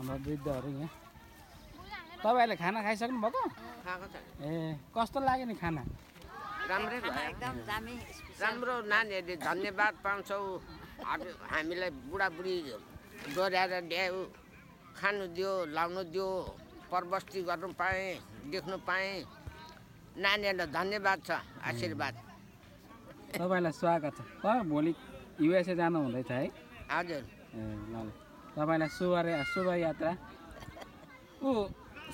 हाम्रो वृद्धहरू यहाँ तपाईहरुले खाना खाइसक्नु भएको खाएको छ ए कस्तो लाग्यो नि खाना राम्रै भयो एकदम दामी राम्रो नानीहरूले धन्यवाद पाउँछौ हामीलाई बुढाबुढी डोर्याएर ल्यायो खानु दियो लाउनु दियो परबस्ती गर्नु पाएँ देख्नु पाएँ नानीहरूलाई धन्यवाद छ आशीर्वाद तपाईलाई स्वागत छ भोलि युएसए जानु हुँदैछ है हजुर ए ल ल तपाईलाई शुभ यात्रा ऊ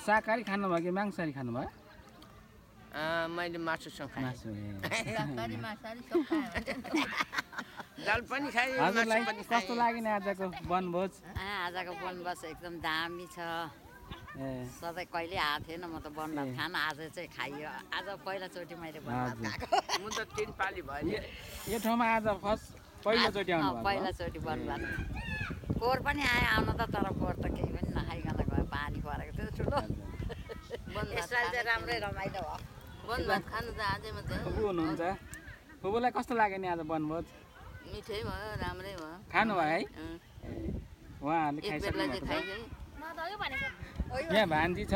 शाकाहारी खानुभयो कि मांसाहारी खानुभयो मैले मासुसँग खाएँ मासु तरकारी माछारी सब खायो दाल पनि खाएँ हजुरलाई मासु पनि कस्तो लाग्यो नि आजको वनभोज आजको बनबस एकदम दामी छ ए सधैँ कहिले आएको थिएन म त बनभात खान आज चाहिँ खाइयो आज पहिलोचोटि मैले बनभात हजुर। खाएको म त 3 पाली भयो यो ठाउँमा आज फर्स्ट पहिलोचोटि आउनु भएको पहिलोचोटि बनभात पोहोर पनि आयो आउन त तर पोहोर त केही पनि नखाइकन गयो पानी परेको थियो ठुलो यसपालि चाहिँ राम्रै रमाइलो भयो बनभात खानु त आजै मात्रै फुपू हुनुहुन्छ फुपूलाई कस्तो लाग्यो नि आज वनभोज मिठै भयो राम्रै भयो खानु भयो है उहाँहरूले एक बेरलाई चाहिँ खाइसक्नु खाइसक्यो यहाँ भान्जी छ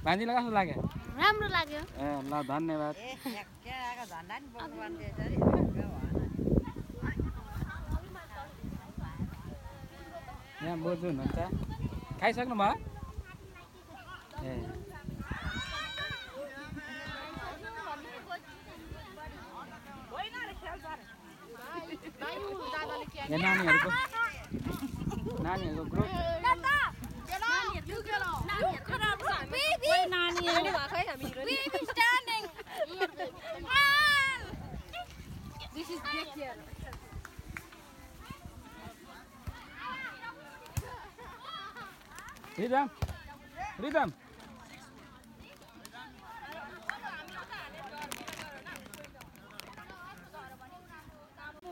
भान्जीलाई कस्तो लाग्यो राम्रो लाग्यो ए ल धन्यवाद झन्डा नि बोक्नु पर्ने यहाँ बोजू हुनुहुन्छ खाइसक्नु भयो ए यहाँ नानीहरूको ग्रुप रिदम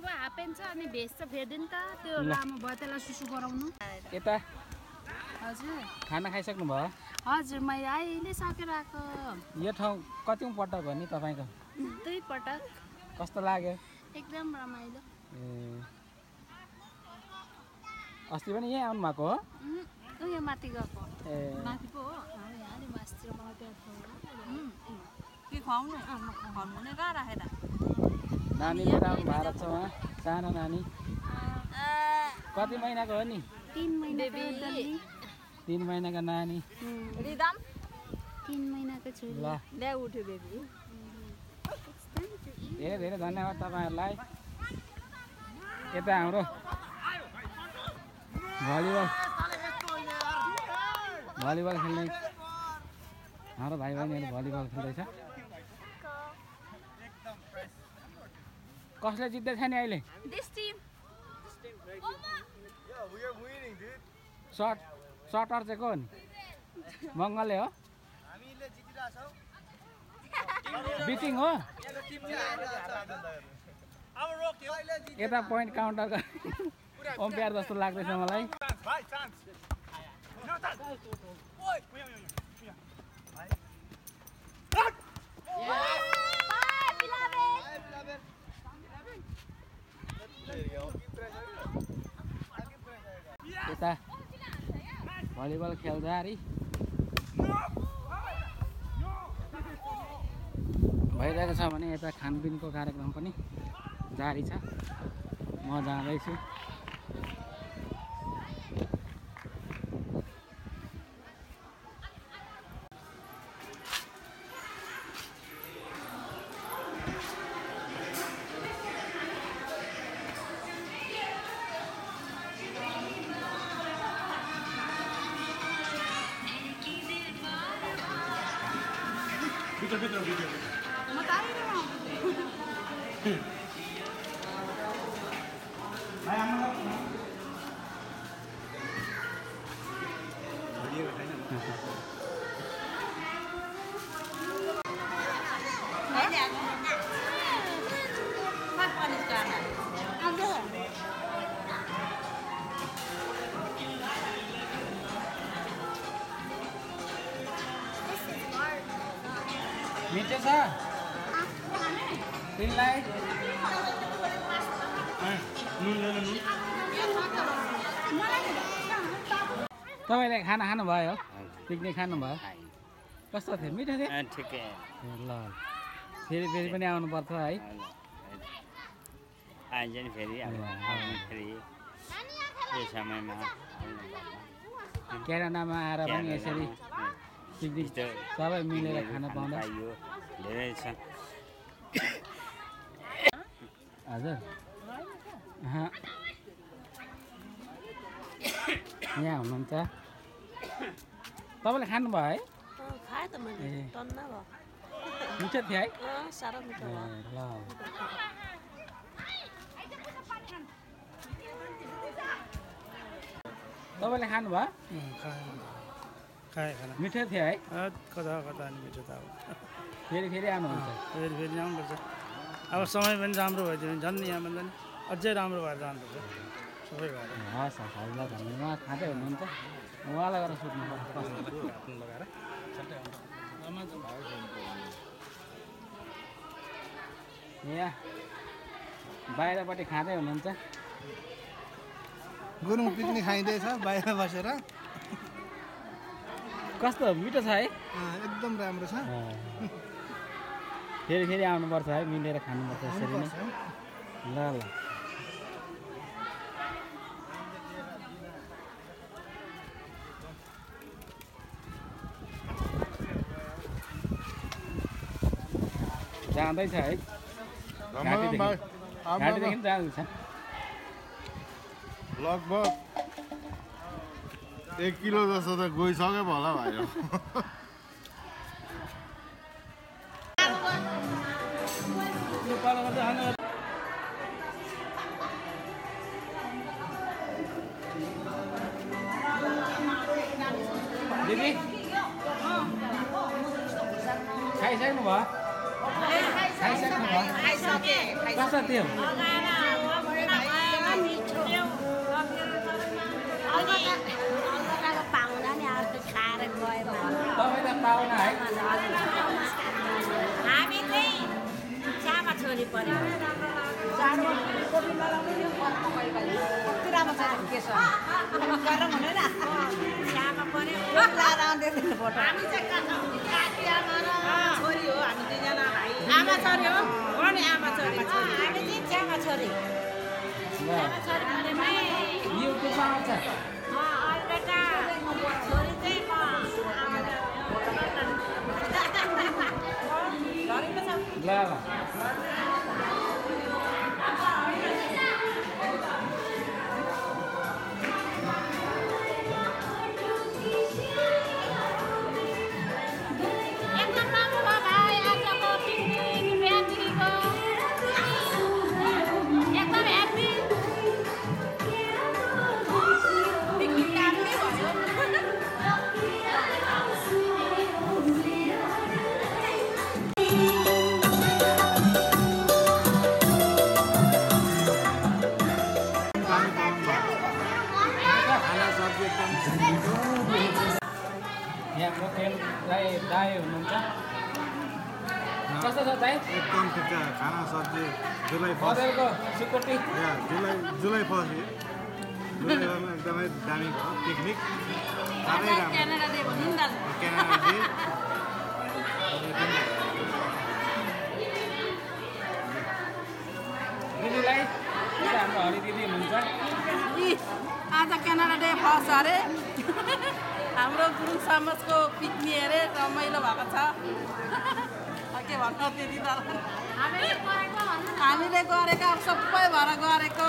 हाफ प्यान्ट छ अनि भेस्ट छ फेर्दैन त त्यो लामो भयो त्यसलाई सुसु गराउनु यता हजुर खाना खाइसक्नु भयो हजुर मैले अहिले सकेर आएको यो ठाउँ कति पटक हो नि तपाईँको 2 पटक कस्तो लाग्यो एकदम रमाइलो ए अस्ति पनि यहीँ आउनु भएको हो उयो माथि गएको ए माथि पो हो यहाँले मासतिर मलाई त्यहाँ के खुवाउनु खुवाउनु नै कहाँ राखेर नानी लिएर आउनु भएको छ उहाँ सानो नानी कति महिनाको हो नि 3 महिना 3 महिनाको नानी रिदम 3 महिनाको छोरी ल ल्या उठ्यो बेबी धेरै धेरै धन्यवाद तपाईँहरूलाई यता हाम्रो भलिबल खेल्ने हाम्रो भाइ बहिनीहरू भलिबल खेल्दैछ कसले जित्दैछ नि अहिले सटर चाहिँ को नि मङ्गलले हो बिटिङ हो यता पोइन्ट काउन्टर अम्पायर जस्तो लाग्दैछ मलाई यता भलिबल खेल्दाखेरि भइरहेको छ भने यता खानपिनको कार्यक्रम पनि जारी छ म जाँदैछु मिठो छ तिमीलाई तपाईँले खाना खानुभयो पिकनिक खानुभयो कस्तो थियो मिठो थियो ठिकै ल फेरि फेरि पनि आउनुपर्छ है आइन्छ नि फेरि अब फेरि यो समयमा क्यानाडामा आएर पनि यसरी पिकनिक सबै मिलेर खान पाउँदा पाइयो धेरै छ हजुर यहाँ हुनुहुन्छ तपाईँले खानुभयो है खाएँ त मैले टन्न भयो मिठो थियो है साह्रो मिठो भयो ल तपाईँले खानुभयो खाएँ खाना मिठो थियो है कता कता नि मिठो त अब फेरि फेरि आउनुहुन्छ फेरि फेरि आउनुपर्छ अब समय पनि राम्रो भइदियो भने झन् यहाँभन्दा नि अझै राम्रो भएर जानुपर्छ सबै भएर हस् हस् हजुरलाई धन्यवाद उहाँ खाँदै हुनुहुन्छ उहाँलाई गएर सोध्नु लगाएर यहाँ बाहिरपट्टि खाँदै हुनुहुन्छ गुरुङ पिकनिक खाइँदैछ बाहिर बसेर कस्तो मिठो छ है एकदम राम्रो छ फेरि फेरि आउनुपर्छ है मिलेर खानुपर्छ यसरी नै ल ल जाँदैछ है घाटीदेखि जाँदैछ लगभग 1 किलो जस्तो त गइसक्यो होला भाइ दिदी खाइसक्नु भयो खाइसक्नु भयो कस्तो थियो तपाईँ त पाहुना है हामी चाहिँ चामा छोरी पर्यो चामा पर्यो छोरी हो हामी दुईजना भाइ आमा छोरी हो नि आमा छोरी हामी चाहिँ चामा छोरी छोरी भनेमै युट्युबमा आउँछ छोरी चाहिँ ल ल यहाँको दाई दाई हुनुहुन्छ कस्तो छ दाई एकदम ठिक छ खाना सब्जी जुलाई बजारको सुकुटी जुलाई फर्स्ट जुलाईमा एकदमै दामी भयो पिकनिक साह्रै राम्रो क्यानाडा डे दिदीलाई हाम्रो हरि दिदी हुनुहुन्छ आज क्यानाडा डे फर्स्ट अरे हाम्रो गुरुङ समाजको पिकनिक अरे रमाइलो भएको छ के भन्नु त्यति त हामीले गरेका सबै भएर गरेको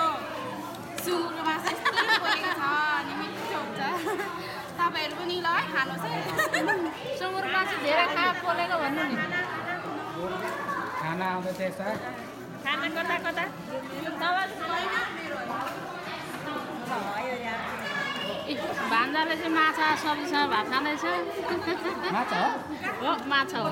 सुँगुरको मासु यस्तो बोलेको छ अनि मिठो हुन्छ तपाईँहरू पनि ल खानुहोस् है सुँगुरको मासु धेरै पोलेको भन्नु नि खाना आउँदैछ यता खाना कता कता भान्जाले चाहिँ माछा सब्जीसँग भात खाँदैछ माछा हो माछा हो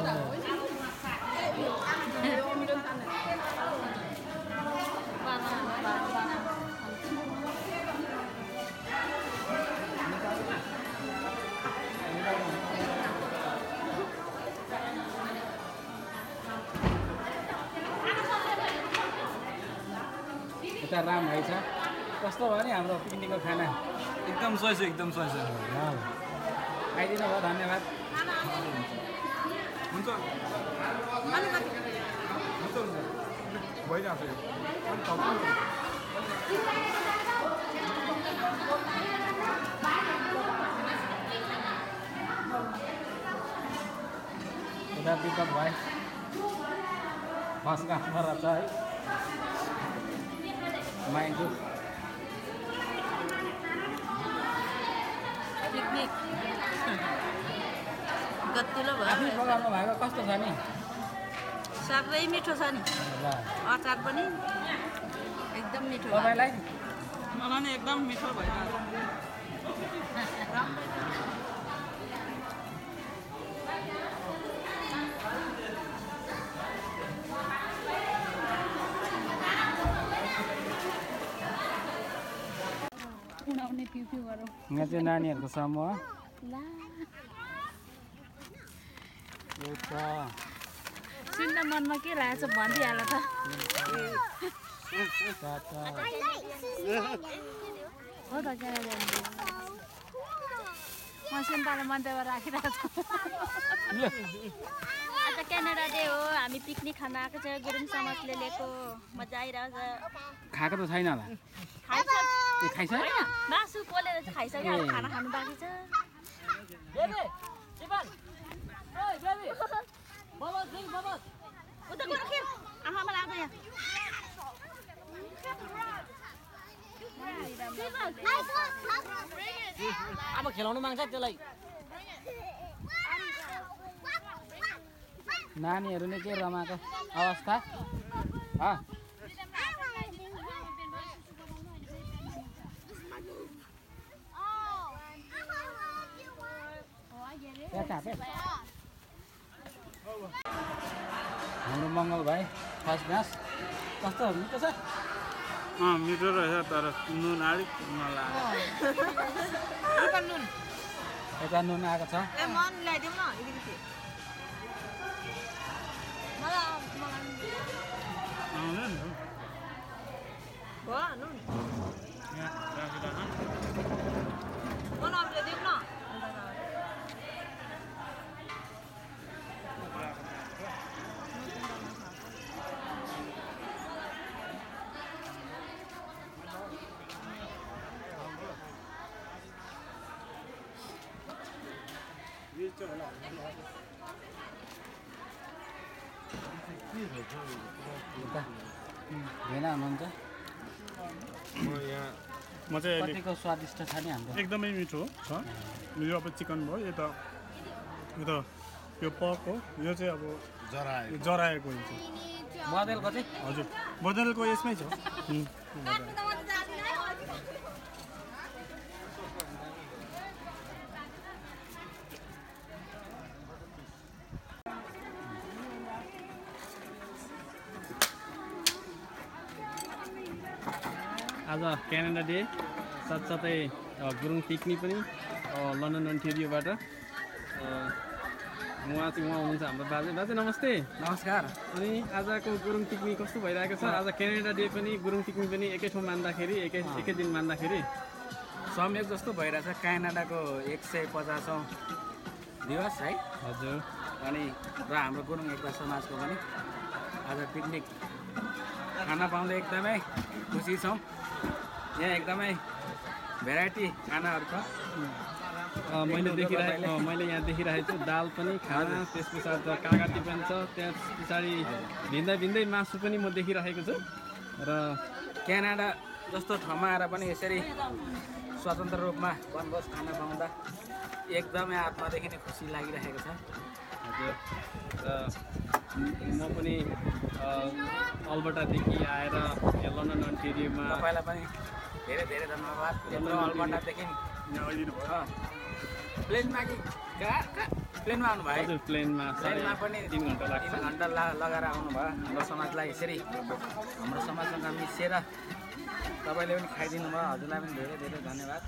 यता राम भाइ छ कस्तो भयो नि हाम्रो पिकनिकको खाना एकदम सही छ एकदम सही छ खाइदिनु भयो धन्यवाद हुन्छ भइरहेको उता पिकअप भयो बस काममा रहेछ है माइजू पिकनिक गतिलो आफै भयो पकाउनु भएको कस्तो छ नि साह्रै मिठो छ नि ल अचार पनि एकदम मिठो भयो तपाईँलाई मलाई नि एकदम मिठो भइरहेको उडाउने पिउ पिउ गरौँ यहाँ चाहिँ नानीहरूको समूह ला यो छ सुन्न मनमा के लागेको छ भनिदिइहाल त हो त क्या म सुन्ताले मन्दिरमा राखिरहेको छु आज क्यानाडा डे हो हामी पिकनिक खान आएको छ गुरुङ समाजले लिएको मजा आइरहेको छ खाएको त छैन होला खाइसक्यो ए खाइसक्यो मासु पोलेर चाहिँ खाइसक्यो अब खाना खानु बाँकी छ उता गएर खेल आमामा लाग्दैन यहाँ अब खेलाउनु माग्छ त्यसलाई नानीहरू नै के रमाएको अवस्था हाम्रो मङ्गल भाइ फर्स्ट घाँस कस्तो मिठो छ मिठो रहेछ तर नुन अलिक नलाग्यो यता नुन आएको छ मन ल्याइदिउँ न अलिकति आउँदैन भयो नुन मन ल्याइदिउँ न भेना हुनुहुन्छ म चाहिँ अहिले कतिको स्वादिष्ट छ नि हाम्रो एकदमै मिठो छ यो अब चिकन भयो यो पर्क हो यो चाहिँ अब जराएको हुन्छ बदेलको चाहिँ हजुर बदलको यसमै छ आज क्यानाडा डे साथसाथै गुरुङ पिकनिक पनि लन्डन ओन्टारियोबाट उहाँ हुनुहुन्छ हाम्रो बाजे नमस्ते नमस्कार अनि आजको गुरुङ पिकनिक कस्तो भइरहेको छ आज क्यानाडा डे पनि गुरुङ पिकनिक पनि एकै ठाउँ मान्दाखेरि एकै दिन मान्दाखेरि संयोग जस्तो भइरहेछ क्यानाडाको 150औँ दिवस है हजुर अनि र हाम्रो गुरुङ एकता समाजको पनि आज पिकनिक खाना पाउँदा एकदमै खुसी छौँ यहाँ एकदमै भेराइटी खानाहरू छ मैले यहाँ देखिरहेको छु दाल पनि खाना त्यस पछाडि कागती पनि छ त्यस पछाडि भिन्दै मासु पनि म देखिरहेको छु र क्यानाडा जस्तो ठाउँमा आएर पनि यसरी स्वतन्त्र रूपमा वनभोज खान पाउँदा एकदमै आत्मादेखि नै खुसी लागिरहेको छ हजुर म पनि अल्बर्टादेखि आएर लन्डन ओन्टारियोमा तपाईँलाई पनि धेरै धेरै धन्यवाद यत्रो अल्बर्टादेखि प्लेनमा कि प्लेनमा आउनुभयो हजुर प्लेनमा पनि 3 घन्टा लाग्छ 3 घन्टा लगाएर आउनुभयो हाम्रो समाजलाई यसरी हाम्रो समाजसँग मिसेर तपाईँले पनि खाइदिनु भयो हजुरलाई पनि धेरै धेरै धन्यवाद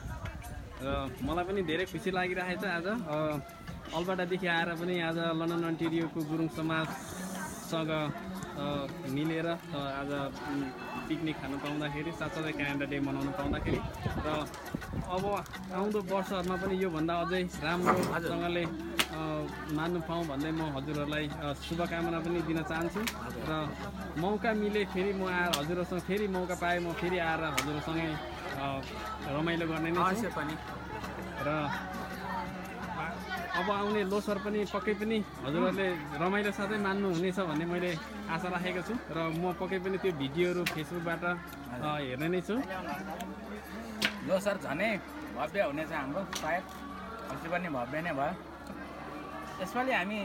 र मलाई पनि धेरै खुसी लागिरहेको छ आज अल्बर्टादेखि आएर पनि आज लन्डन ओन्टारियोको गुरुङ समाज सँग मिलेर आज पिकनिक खान पाउँदाखेरि साथसाथै क्यालेन्डर डे मनाउन पाउँदाखेरि र अब आउँदो वर्षहरूमा पनि योभन्दा अझै राम्रोसँगले मान्नु पाऊँ भन्दै म हजुरहरूलाई शुभकामना पनि दिन चाहन्छु र मौका मिले फेरि म आएर हजुरहरूसँग फेरि मौका पाएँ म फेरि आएर हजुरहरूसँगै रमाइलो गर्ने नै छु पनि र अब आउने लोसर पनि पक्कै पनि हजुरहरूले रमाइलो साथै मान्नुहुनेछ भन्ने मैले आशा राखेको छु र म पक्कै पनि त्यो भिडियोहरू फेसबुकबाट हेर्ने नै छु लोसर झनै भव्य हुनेछ हाम्रो सायद अस्ति पनि भव्य नै भयो यसपालि हामी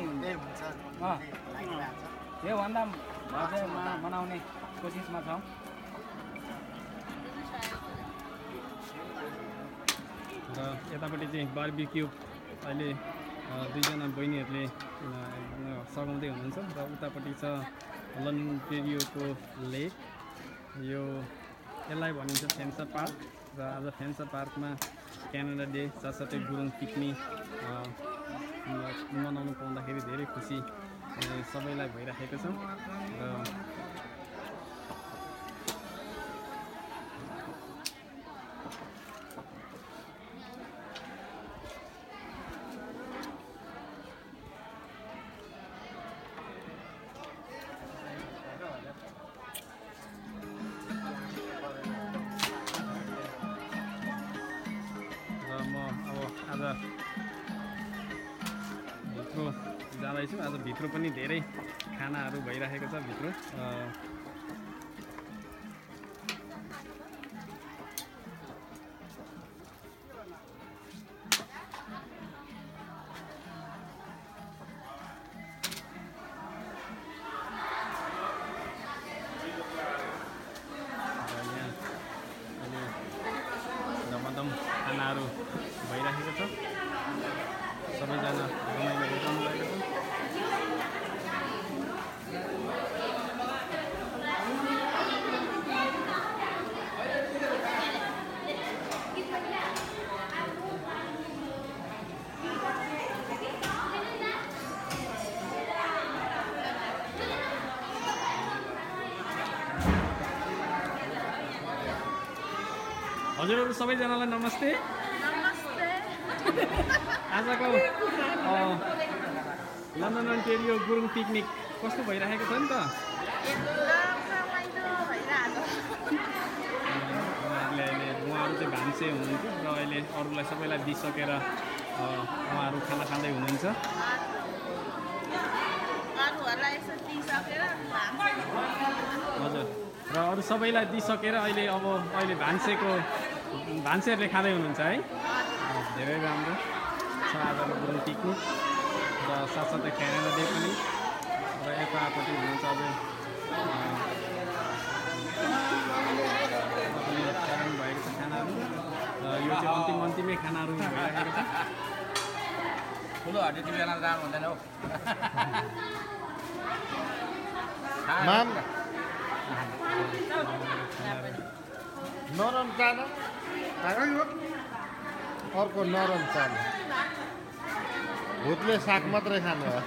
योभन्दा भव्य मनाउने कोसिसमा छौँ र यतापट्टि चाहिँ बारबिक्यू अहिले दुईजना बहिनीहरूले सघाउँदै हुनुहुन्छ र उतापट्टि छ लन्टेरियोको लेक यसलाई भनिन्छ फेन्सर पार्क र आज फेन्सर पार्कमा क्यानाडा डे साथसाथै गुरुङ पिकनिक मनाउनु पाउँदाखेरि धेरै खुसी सबैलाई भइराखेको छ र भित्र जाँदैछु आज भित्र पनि धेरै खानाहरू भइरहेको छ भित्र रमदम खानाहरू भइरहेको छ सबैजना रमाइलो गरिरहनु भएको छ हजुरहरू सबैजनालाई नमस्ते आजको लन्डन अन्टेरियो गुरुङ पिकनिक कस्तो भइरहेको छ नि त उहाँहरूले अहिले उहाँहरू चाहिँ भान्से हुनुहुन्छ र अहिले अरूलाई सबैलाई दिइसकेर उहाँहरू खाना खाँदै हुनुहुन्छ हजुर र अरू सबैलाई दिइसकेर अहिले भान्सेहरूले खाँदै हुनुहुन्छ है धेरै राम्रो छ आजको गुरुङ पिकनिक र साथसाथै क्यानाडा डे पनि र यतापट्टि हुनुहुन्छ अझै तयार भएको छ खानाहरू र यो चाहिँ अन्तिमै खानाहरू भइरहेको छ ठुलो हड्डी टिपेर जानु हुँदैन हौ नरम चाना अर्को नरम चाना भुतले साग मात्रै खानु हो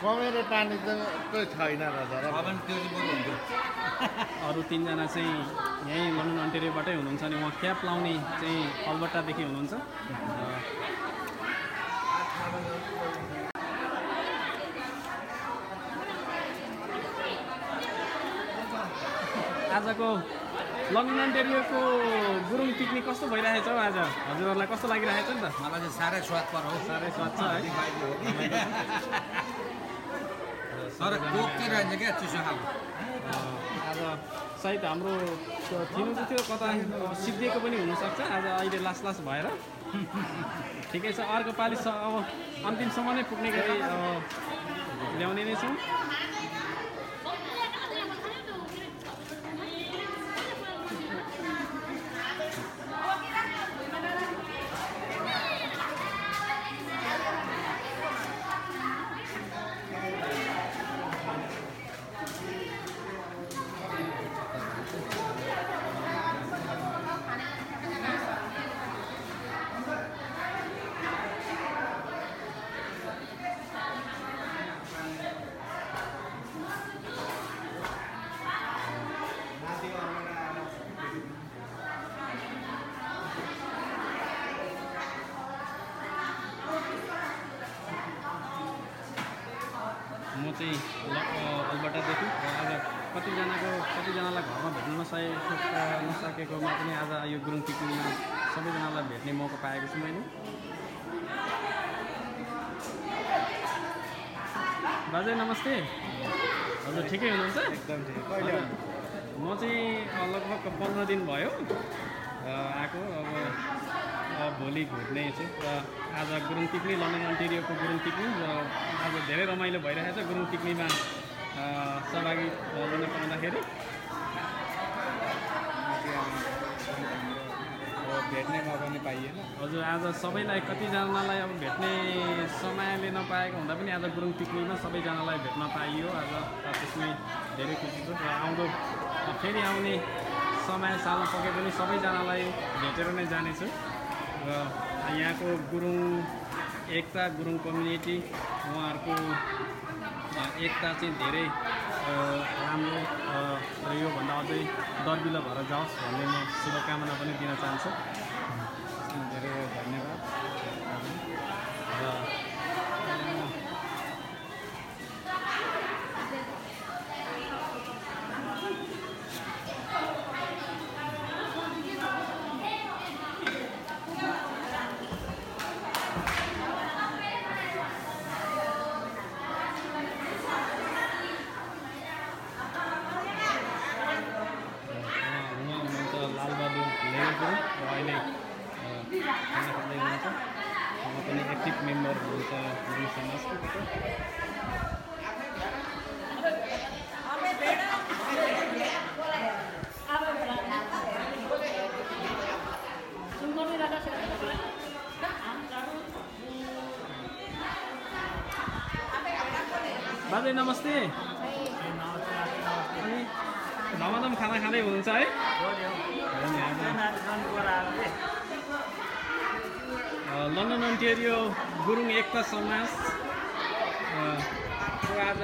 कमेरो पानी चाहिँ छैन अरू तिनजना चाहिँ यहीँ लन्डन अन्टेरियोबाटै हुनुहुन्छ अनि उहाँ क्याप लाउने चाहिँ अल्बर्टादेखि हुनुहुन्छ आजको लन्डन अन्टेरियोको गुरुङ पिकनिक कस्तो भइरहेछ हौ आज हजुरहरूलाई कस्तो लागिरहेछ नि त मलाई चाहिँ साह्रै स्वाद पर्यो साह्रै स्वाद छ है तर कोकिरहन्छ क्या चिसो खालको आज सायद हाम्रो थिनु चाहिँ थियो कता सिद्धिएको पनि हुनसक्छ आज अहिले लास भएर ठिकै छ अर्को पालि अब अन्तिमसम्म नै पुग्ने गरी ल्याउने नै छौँ म चाहिँ अलबर्टादेखि र आज कतिजनालाई घरमा भेट्न नसकेकोमा पनि आज यो गुरुङ पिकनिकमा सबैजनालाई भेट्ने मौका पाएको छु मैले। बाजे नमस्ते। हजुर ठिकै हुनुहुन्छ? एकदम ठिक। कहिले म चाहिँ लगभग 15 दिन भयो आएको। अब भोलि घुट्ने छु र आज गुरुङ पिकनिक लन्डन अन्टेरियोको गुरुङ पिकनिक र आज धेरै रमाइलो भइरहेको छ गुरुङ पिकनिकमा सहभागी हुन पाउँदाखेरि। भेट्ने मौका पनि पाइएन। हजुर आज सबैलाई कतिजनालाई अब भेट्ने समयले नपाएको हुँदा पनि आज गुरुङ पिकनिकमा सबैजनालाई भेट्न पाइयो आज। त्यसमै धेरै खुसी छु र आउँदो फेरि आउने समय साल पके पनि सबैजनालाई भेटेर नै जानेछु र यहाँको गुरुङ एकता गुरुङ कम्युनिटी उहाँहरूको एकता चाहिँ धेरै राम्रो र योभन्दा अझै दर्बिलो भएर जाओस् भन्ने म शुभकामना पनि दिन चाहन्छु। धेरै धन्यवाद। र अहिले खाना खाँदै हुनुहुन्छ। उहाँ पनि एक्टिभ मेम्बर हुनुहुन्छ गुरुङ समाजको। बाजे नमस्ते। अनि धमाधम खाना खाँदै हुनुहुन्छ है? लन्डन अन्टेरियो गुरुङ एकता समाज आज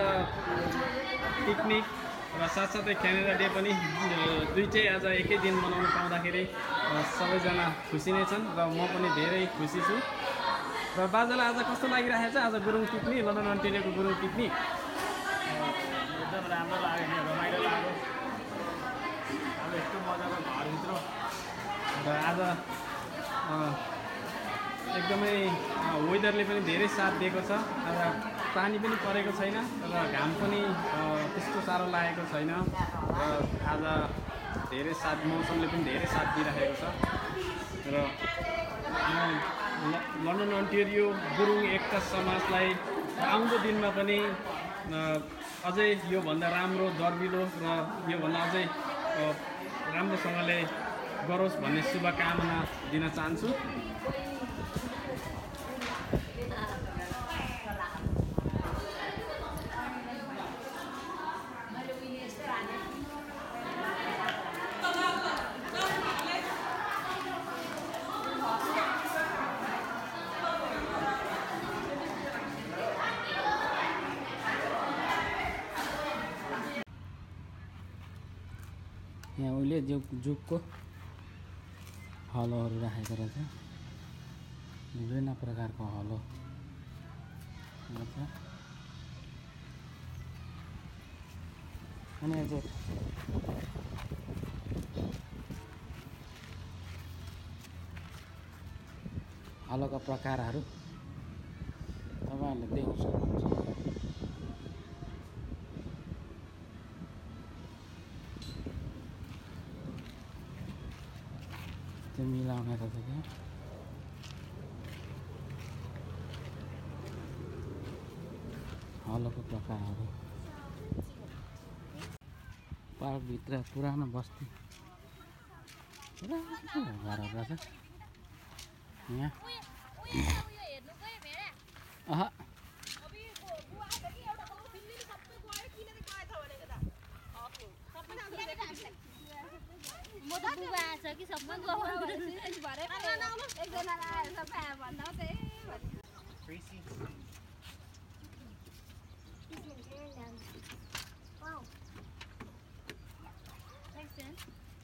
पिकनिक र साथसाथै क्यानाडा डे पनि दुईटै आज एकै दिन मनाउनु पाउँदाखेरि सबैजना खुसी नै छन् र म पनि धेरै खुसी छु। र बाजालाई आज कस्तो लागिरहेको छ आज गुरुङ पिकनिक लन्डन अन्टेरियोको गुरुङ पिकनिक? एकदम राम्रो लाग्यो नि, रमाइलो लाग्यो। अब यस्तो मजाको घरभित्र र आज एकदमै वेदरले पनि धेरै साथ दिएको छ। आज पानी पनि परेको छैन र घाम पनि त्यस्तो साह्रो लागेको छैन र आज धेरै साथ मौसमले पनि धेरै साथ दिइरहेको छ। र लन्डन अन्टेरियो गुरुङ एकता समाजलाई आउँदो दिनमा पनि अझै योभन्दा राम्रो दर्बिलो र योभन्दा अझै राम्रोसँगले गरोस् भन्ने शुभकामना दिन चाहन्छु। यहाँ उहिले जुगको हलोहरू राखेको रहेछ। विभिन्न प्रकारको हलो रहेछ। अनि अझै हलोका प्रकारहरू तपाईँहरूले देख्न सक्नुहुन्छ। त्यो मिलाउने रहेछ क्या। हलोको प्रकारहरू पार्कभित्र पुरानो बस्ती पुरानो घरहरू रहेछ यहाँ।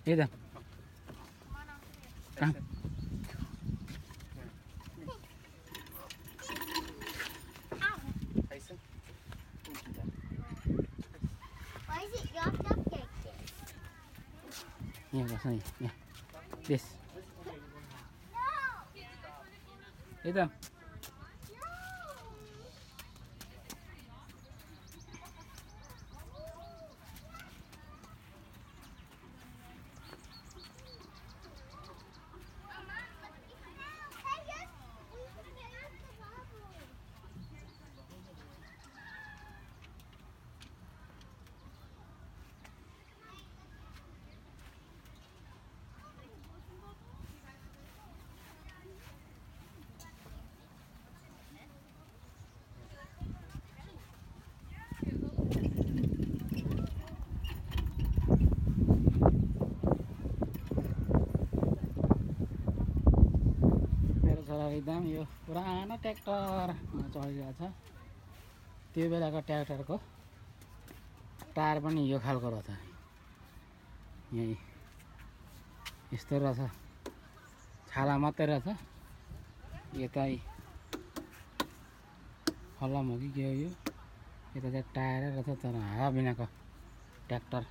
Either. Come. यहाँ बस यहाँ प्लिज एकदम एकदम यो पुरानो ट्र्याक्टरमा चढिरहेको छ त्यो बेलाको ट्र्याक्टरको टायर पनि यो खालको रहेछ यही यस्तो रहेछ छाला मात्रै रहेछ यतै फलाम हो कि के हो यो यता चाहिँ टायरै रहेछ तर हावा बिनाको ट्र्याक्टर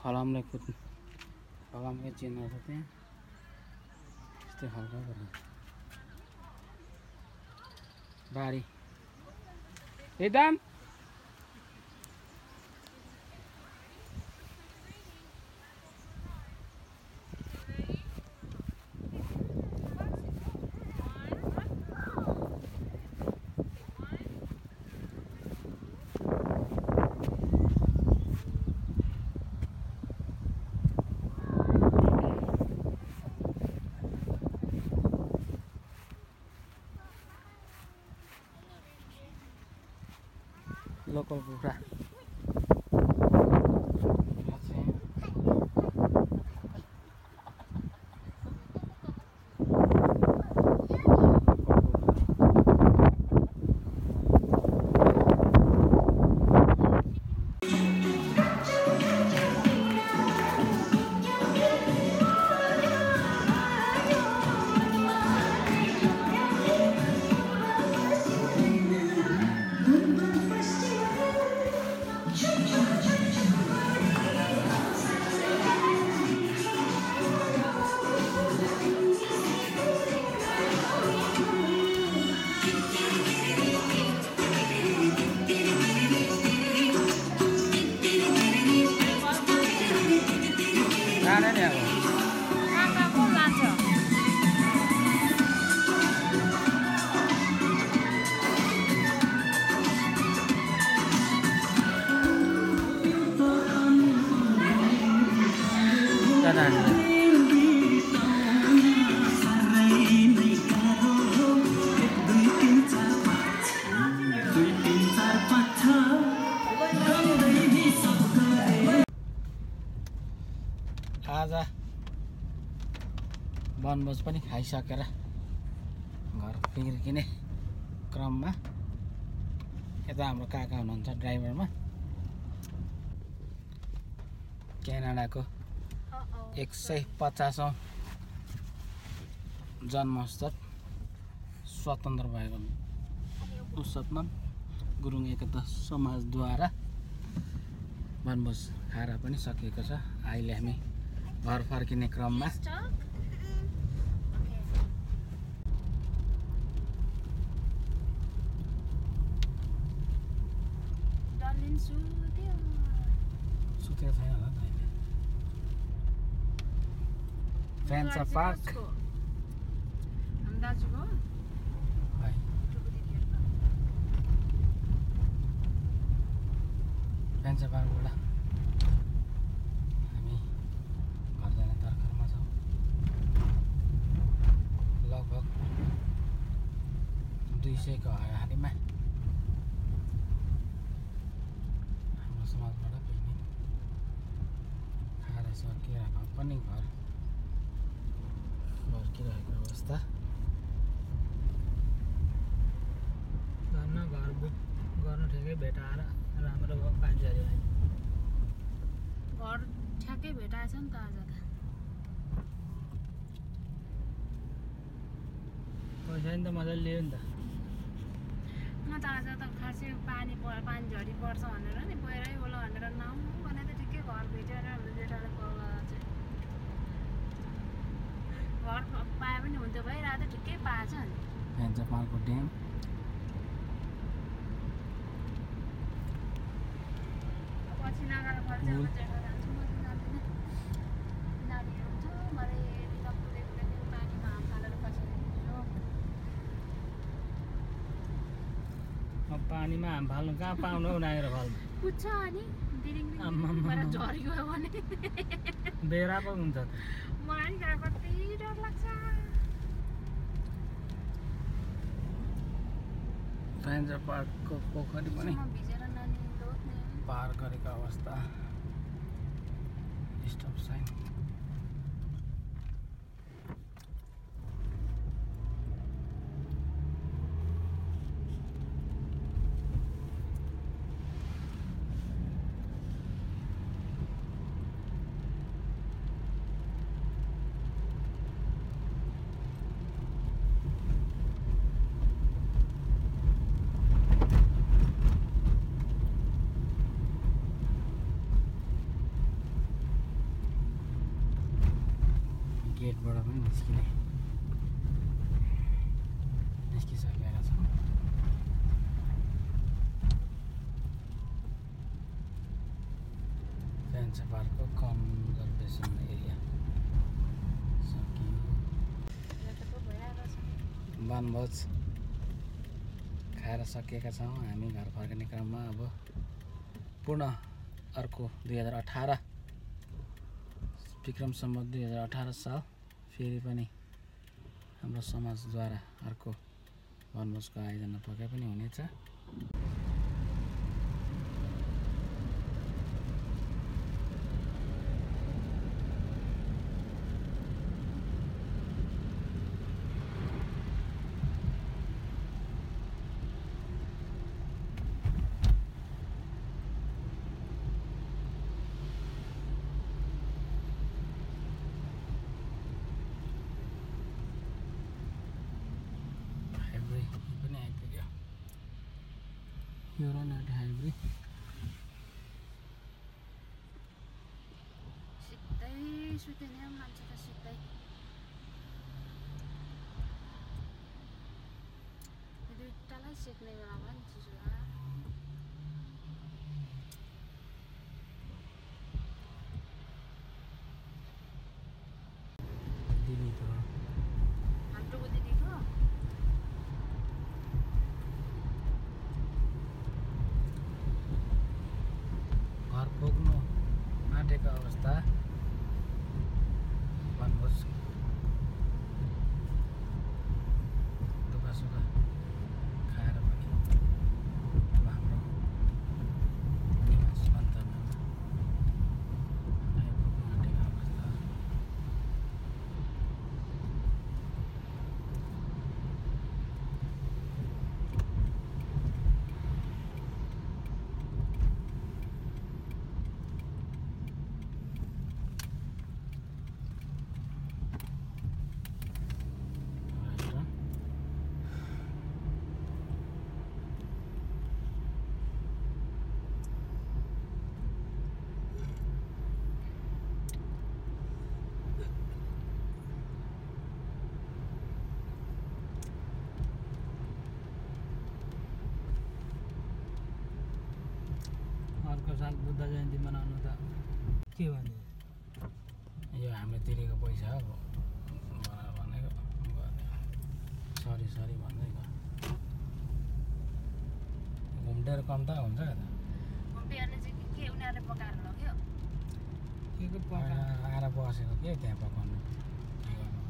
फलामले फलामकै चिन्ह छ त्यहाँ यस्तै खालको रहेछ बारी एकदम लोकल कुखुरा आज वनभोज पनि खाइसकेर घर फर्किने क्रममा यता हाम्रो काका हुनुहुन्छ ड्राइभरमा क्यानाडाको 150औं जन्मोत्सव स्वतन्त्र भएको उत्सवमा गुरुङ एकता समाजद्वारा वनभोज खाएर पनि सकिएको छ अहिले हामी घर फर्किने क्रममा सुतेको छैन होला फ्यान्सा पार्क फ्यान्सा पार्कबाट हामी घर जाने तर्खरमा छौँ लगभग 200 को हारीमा हाम्रो समाजबाट पिकनिक खाएर सकिरहेको पनि घर फर्किरहेको अवस्था घर बुक गर्नु ठिकै भेटाएर राम्रो भयो 5 हजार घर ठ्याक्कै भेटाएछ नि त आज त पैसा नि त मजाले लियो नि त म त आज त खासै पानी झरी पर्छ भनेर नि पहिरै होला भनेर नआउँ भने त ठिकै घर भेट्यो भने हाम्रो जेठाले कल गरेर चाहिँ घर पाए पनि हुन्थ्यो भइरहेको थियो ठिकै पाएछ नि भेन्चा पार्कको ड्याम पछि नगएर फर्छ अब जेठा जान्छु म चाहिँ जाँदिनँ नानीहरू हुन्छ मरे कुदेको पानीमा हाम फालेर पछि अब पानीमा हाम फाल्नु कहाँ पाउनु हौ नागेर फाल्नु पुग्छ अनि दिरिङ झरिगयो भने बेरा पो हुन्छ त मलाई नि गएर कति डर लाग्छ भेन्चा पार्कको पोखरी पनि भिजेर नानी लोत्ने पार गरेको अवस्था स्टप साइन गेटबाट पनि निस्किसकेका छौँ भेन्चा पार्कको कन्जर्भेसन एरिया सकियो वनभोज खाएर सकेका छौँ हामी घर फर्किने क्रममा अब पुनः अर्को 2018 विक्रम सम्वत 2018 साल फेरि पनि हाम्रो समाजद्वारा अर्को वनभोजको आयोजना पक्कै पनि हुनेछ Euronet Highway सिधै सुत्ने मान्छे त सिधै दुईटालाई सेक्ने बेलामा नि चिसो दिदीको हाम्रो दिदीको घर पुग्नु आँटेको अवस्था वनभोज दुःख सुख खाएर पनि अब हाम्रो निवास गन्तव्यमा आइपुग्नु आँटेको अवस्था अर्को साल बुद्ध जयन्ती मनाउनु त के भन्यो यो हामीले तिरेको पैसा हो भनेको सरी सरी भन्दै गयो घुम्टेर कम त हुन्छ त घुम्टेहरूले चाहिँ के उनीहरूले पकाएर लग्यो के पका आएर बसेको के त्यहाँ पकाउनु के गर्नु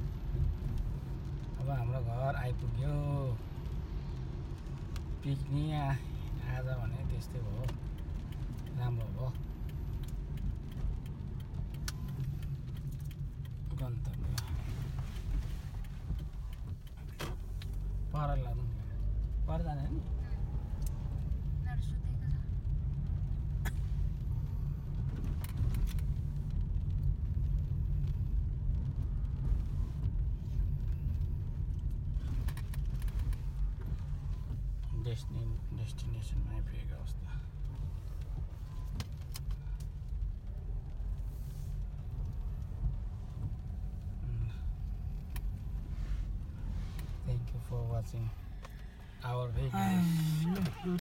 अब हाम्रो घर आइपुग्यो पिकनिक आज भने त्यस्तै भयो राम्रो भयो गन्तव्य पर लाग्नु पर जाने नि उनीहरू सुतेको छ डेस्टिनेसनमा आइपुगेको अवस्था for watching our video.